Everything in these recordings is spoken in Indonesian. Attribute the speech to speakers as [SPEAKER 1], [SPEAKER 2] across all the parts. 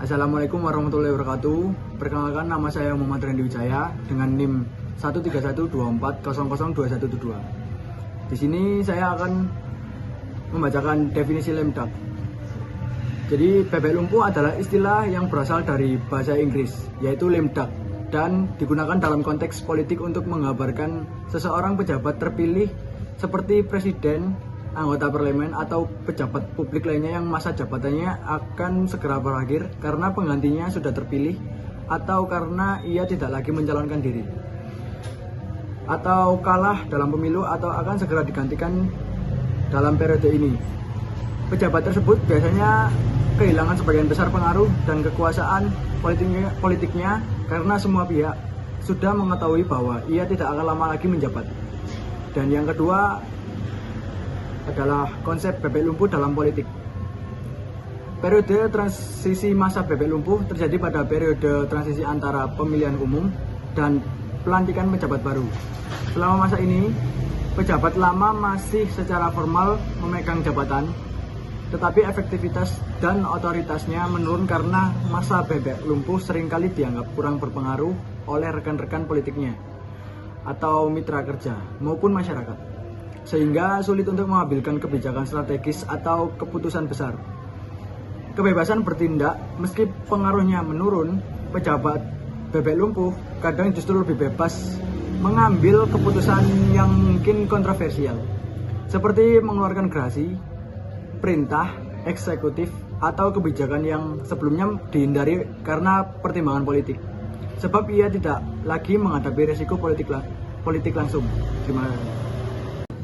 [SPEAKER 1] Assalamualaikum warahmatullahi wabarakatuh. Perkenalkan, nama saya Muhammad Randy Wijaya dengan NIM 13124002172. Di sini saya akan membacakan definisi lemdak. Jadi bebek lumpuh adalah istilah yang berasal dari bahasa Inggris, yaitu lemdak, dan digunakan dalam konteks politik untuk menggambarkan seseorang pejabat terpilih seperti presiden, anggota parlemen, atau pejabat publik lainnya yang masa jabatannya akan segera berakhir karena penggantinya sudah terpilih atau karena ia tidak lagi mencalonkan diri atau kalah dalam pemilu atau akan segera digantikan dalam periode ini. Pejabat tersebut biasanya kehilangan sebagian besar pengaruh dan kekuasaan politiknya karena semua pihak sudah mengetahui bahwa ia tidak akan lama lagi menjabat. Dan yang kedua adalah konsep bebek lumpuh dalam politik. Periode transisi masa bebek lumpuh terjadi pada periode transisi antara pemilihan umum dan pelantikan pejabat baru. Selama masa ini, pejabat lama masih secara formal memegang jabatan, tetapi efektivitas dan otoritasnya menurun karena masa bebek lumpuh seringkali dianggap kurang berpengaruh oleh rekan-rekan politiknya atau mitra kerja maupun masyarakat, sehingga sulit untuk mengambilkan kebijakan strategis atau keputusan besar. Kebebasan bertindak meski pengaruhnya menurun, pejabat bebek lumpuh kadang justru lebih bebas mengambil keputusan yang mungkin kontroversial, seperti mengeluarkan gerasi, perintah, eksekutif, atau kebijakan yang sebelumnya dihindari karena pertimbangan politik, sebab ia tidak lagi menghadapi risiko politik langsung. Terima kasih.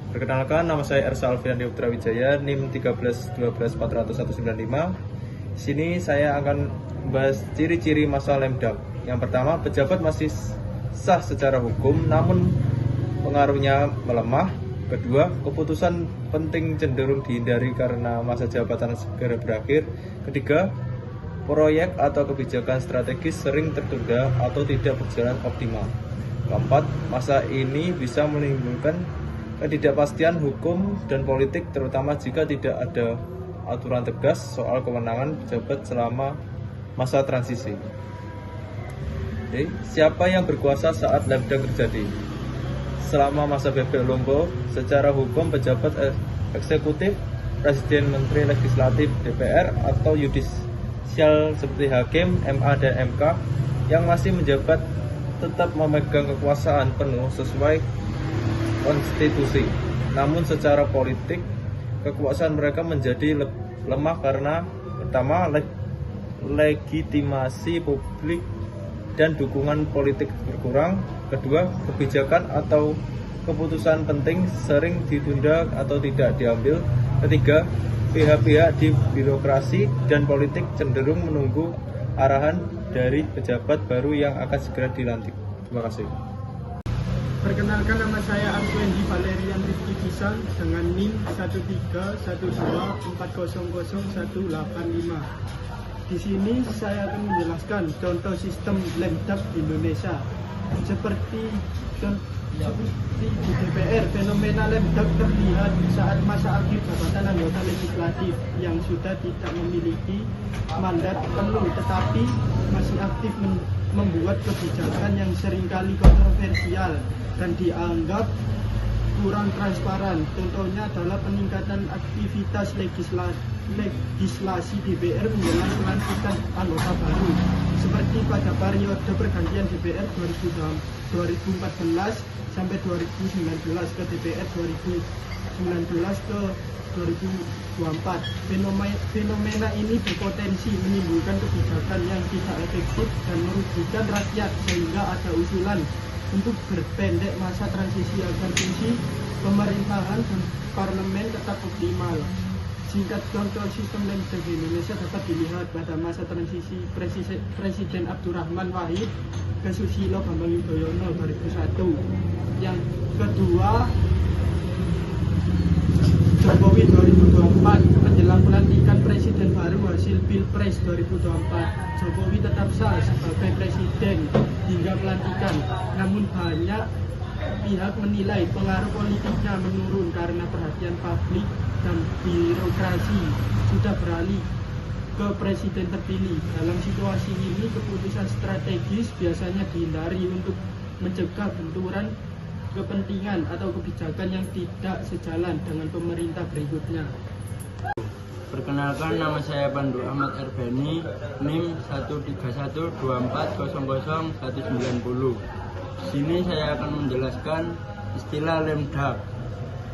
[SPEAKER 2] Perkenalkan, nama saya Ersa Alfiandi Putra Wijaya, NIM 13124002195. Di sini saya akan membahas ciri-ciri masa lemdak. Yang pertama, pejabat masih sah secara hukum, namun pengaruhnya melemah. Kedua, keputusan penting cenderung dihindari karena masa jabatan segera berakhir. Ketiga, proyek atau kebijakan strategis sering tertunda atau tidak berjalan optimal. Keempat, masa ini bisa menimbulkan ketidakpastian hukum dan politik, terutama jika tidak ada aturan tegas soal kewenangan pejabat selama masa transisi. Jadi, siapa yang berkuasa saat lemdak terjadi? Selama masa bebek lumpuh, secara hukum pejabat eksekutif, presiden, menteri, legislatif, DPR, atau yudisial seperti hakim, MA, dan MK yang masih menjabat tetap memegang kekuasaan penuh sesuai konstitusi. Namun secara politik, kekuasaan mereka menjadi lemah karena pertama, legitimasi publik dan dukungan politik berkurang. Kedua, kebijakan atau keputusan penting sering ditunda atau tidak diambil. Ketiga, pihak-pihak di birokrasi dan politik cenderung menunggu arahan dari pejabat baru yang akan segera dilantik. Terima kasih.
[SPEAKER 3] Perkenalkan, nama saya Arswendi Valerian Rizky Kisang dengan NIM 13124000185. Di sini saya akan menjelaskan contoh sistem lemdak di Indonesia. Seperti di DPR, fenomena lemdak terlihat saat masa akhir jabatan anggota legislatif yang sudah tidak memiliki mandat penuh tetapi masih aktif membuat kebijakan yang seringkali kontroversial dan dianggap kurang transparan. Contohnya adalah peningkatan aktivitas legislasi DPR menjelang pelantikan anggota baru, seperti pada periode pergantian DPR 2014 sampai 2019 ke DPR 2019 ke 2024. Fenomena ini berpotensi menimbulkan kebijakan yang tidak efektif dan merugikan rakyat, sehingga ada usulan untuk berpendek masa transisi agar fungsi pemerintahan dan parlemen tetap optimal. Singkat contoh sistem lemdak di Indonesia dapat dilihat pada masa transisi Presiden Abdurrahman Wahid ke Susilo Bambang Yudhoyono 2001. Yang kedua, Jokowi 2024 menjelang pelantikan presiden baru hasil Pilpres 2024. Jokowi tetap sah sebagai presiden hingga pelantikan, namun banyak pihak menilai pengaruh politiknya menurun karena perhatian publik dan birokrasi sudah beralih ke presiden terpilih. Dalam situasi ini, keputusan strategis biasanya dihindari untuk mencegah benturan kepentingan atau kebijakan yang tidak sejalan dengan pemerintah berikutnya.
[SPEAKER 4] Perkenalkan, nama saya Pandu Ahmad Erbeni, NIM 13124000190. Di sini saya akan menjelaskan istilah Lemdak.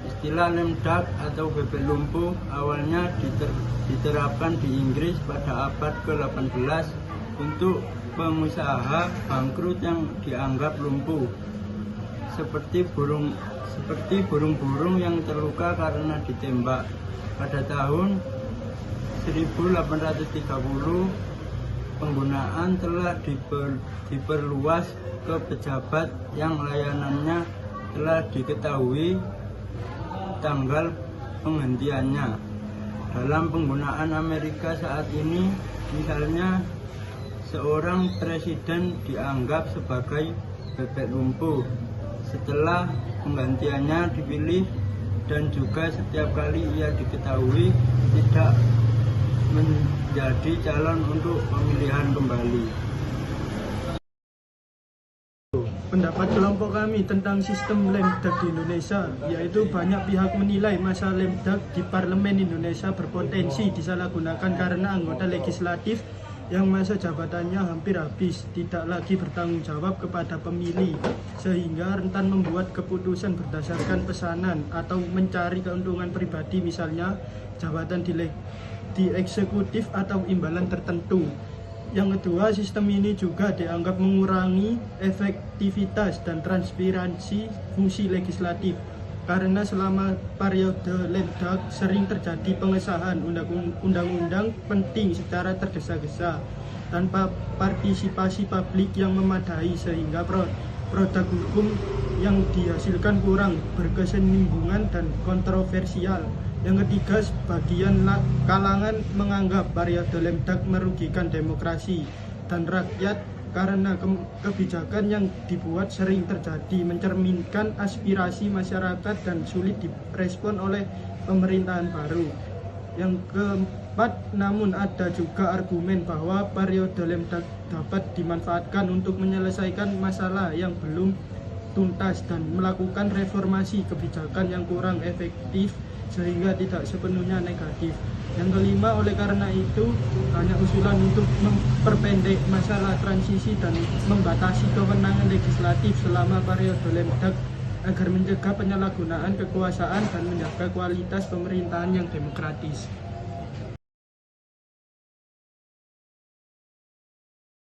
[SPEAKER 4] Istilah Lemdak atau bebek lumpuh awalnya diterapkan di Inggris pada abad ke-18 untuk pengusaha bangkrut yang dianggap lumpuh, seperti burung-burung yang terluka karena ditembak. Pada tahun 1830 penggunaan telah diperluas ke pejabat yang layanannya telah diketahui tanggal penghentiannya. Dalam penggunaan Amerika saat ini, misalnya seorang presiden dianggap sebagai bebek lumpuh setelah penggantiannya dipilih, dan juga setiap kali ia diketahui tidak menjadi calon untuk pemilihan kembali.
[SPEAKER 3] Pendapat kelompok kami tentang sistem Lemdak di Indonesia, yaitu banyak pihak menilai masa Lemdak di Parlemen Indonesia berpotensi disalahgunakan karena anggota legislatif yang masa jabatannya hampir habis tidak lagi bertanggung jawab kepada pemilih, sehingga rentan membuat keputusan berdasarkan pesanan atau mencari keuntungan pribadi, misalnya jabatan di eksekutif atau imbalan tertentu. Yang kedua, sistem ini juga dianggap mengurangi efektivitas dan transparansi fungsi legislatif, karena selama periode Lemdak sering terjadi pengesahan undang-undang penting secara tergesa-gesa tanpa partisipasi publik yang memadai, sehingga produk hukum yang dihasilkan kurang berkesinambungan dan kontroversial. Yang ketiga, sebagian kalangan menganggap periode Lemdak merugikan demokrasi dan rakyat karena kebijakan yang dibuat sering terjadi mencerminkan aspirasi masyarakat dan sulit direspon oleh pemerintahan baru. Yang keempat, namun ada juga argumen bahwa periode Lemdak dapat dimanfaatkan untuk menyelesaikan masalah yang belum tuntas dan melakukan reformasi kebijakan yang kurang efektif sehingga tidak sepenuhnya negatif. Yang kelima, oleh karena itu banyak usulan untuk memperpendek masalah transisi dan membatasi kewenangan legislatif selama periode Lemdak agar mencegah penyalahgunaan kekuasaan dan menjaga kualitas pemerintahan yang demokratis.